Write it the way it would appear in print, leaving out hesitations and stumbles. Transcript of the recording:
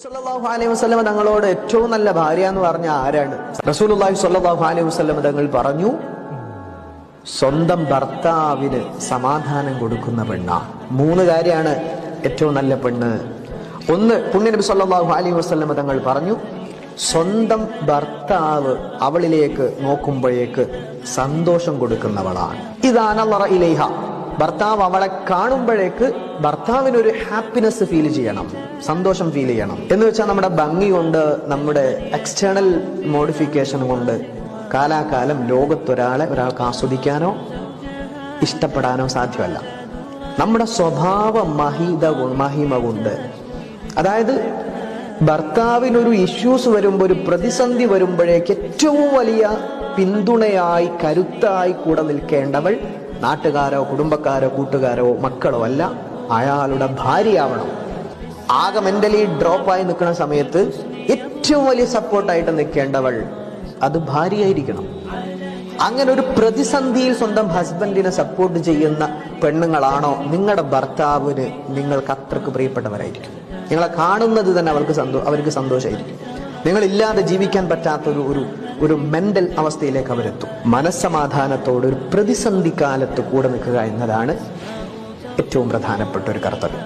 സ്വല്ലല്ലാഹു അലൈഹി വസല്ലം തങ്ങളോട് ഏറ്റവും നല്ല ഭാര്യ എന്ന് പറഞ്ഞ ആരാണ്? റസൂലുള്ളാഹി സ്വല്ലല്ലാഹു അലൈഹി വസല്ലം തങ്ങൾ പറഞ്ഞു, സ്വന്തം ഭർത്താവിന് സമാധാനം കൊടുക്കുന്ന പെണ്ണാണ്. 3 കാര്യമാണ് ഏറ്റവും നല്ല പെണ്ണ്. ഒന്ന്, പുണ്യനബി സ്വല്ലല്ലാഹു അലൈഹി വസല്ലം തങ്ങൾ പറഞ്ഞു, സ്വന്തം ഭർത്താവ് അവളിലേക്ക് നോക്കുമ്പോഴേക്ക് സന്തോഷം കൊടുക്കുന്നവളാണ്. ഇദാ നളറ ഇലൈഹ, ഭർത്താവ് അവളെ കാണുമ്പോഴേക്ക് ഭർത്താവിനൊരു ഹാപ്പിനെസ് ഫീൽ ചെയ്യണം, സന്തോഷം ഫീൽ ചെയ്യണം. എന്ന് വെച്ചാൽ നമ്മുടെ ഭംഗി കൊണ്ട്, നമ്മുടെ എക്സ്റ്റേണൽ മോഡിഫിക്കേഷൻ കൊണ്ട് കാലാകാലം ഒരാൾക്ക് ആസ്വദിക്കാനോ ഇഷ്ടപ്പെടാനോ സാധ്യമല്ല. നമ്മുടെ സ്വഭാവ മഹിമ കൊണ്ട്, അതായത് ഭർത്താവിനൊരു ഇഷ്യൂസ് വരുമ്പോൾ, ഒരു പ്രതിസന്ധി വരുമ്പോഴേക്ക് ഏറ്റവും വലിയ പിന്തുണയായി, കരുത്തായി കൂടെ നിൽക്കേണ്ടവൾ നാട്ടുകാരോ കുടുംബക്കാരോ കൂട്ടുകാരോ മക്കളോ അല്ല, അയാളുടെ ഭാര്യയാവണം. ആകെ മെന്റലി ഡ്രോപ്പായി നിൽക്കുന്ന സമയത്ത് ഏറ്റവും വലിയ സപ്പോർട്ടായിട്ട് നിൽക്കേണ്ടവൾ അത് ഭാര്യയായിരിക്കണം. അങ്ങനെ ഒരു പ്രതിസന്ധിയിൽ സ്വന്തം ഹസ്ബൻഡിനെ സപ്പോർട്ട് ചെയ്യുന്ന പെണ്ണുങ്ങളാണോ നിങ്ങളുടെ ഭർത്താവിന് നിങ്ങൾക്ക് അത്രക്ക് പ്രിയപ്പെട്ടവരായിരിക്കും. നിങ്ങളെ കാണുന്നത് തന്നെ അവർക്ക് സന്തോഷമായിരിക്കും. നിങ്ങളില്ലാതെ ജീവിക്കാൻ പറ്റാത്ത ഒരു മെന്റൽ അവസ്ഥയിലേക്ക് അവരെത്തും. മനസ്സമാധാനത്തോട് ഒരു പ്രതിസന്ധി കാലത്ത് കൂടെ നിൽക്കുക എന്നതാണ് ഏറ്റവും പ്രധാനപ്പെട്ട ഒരു കർത്തവ്യം.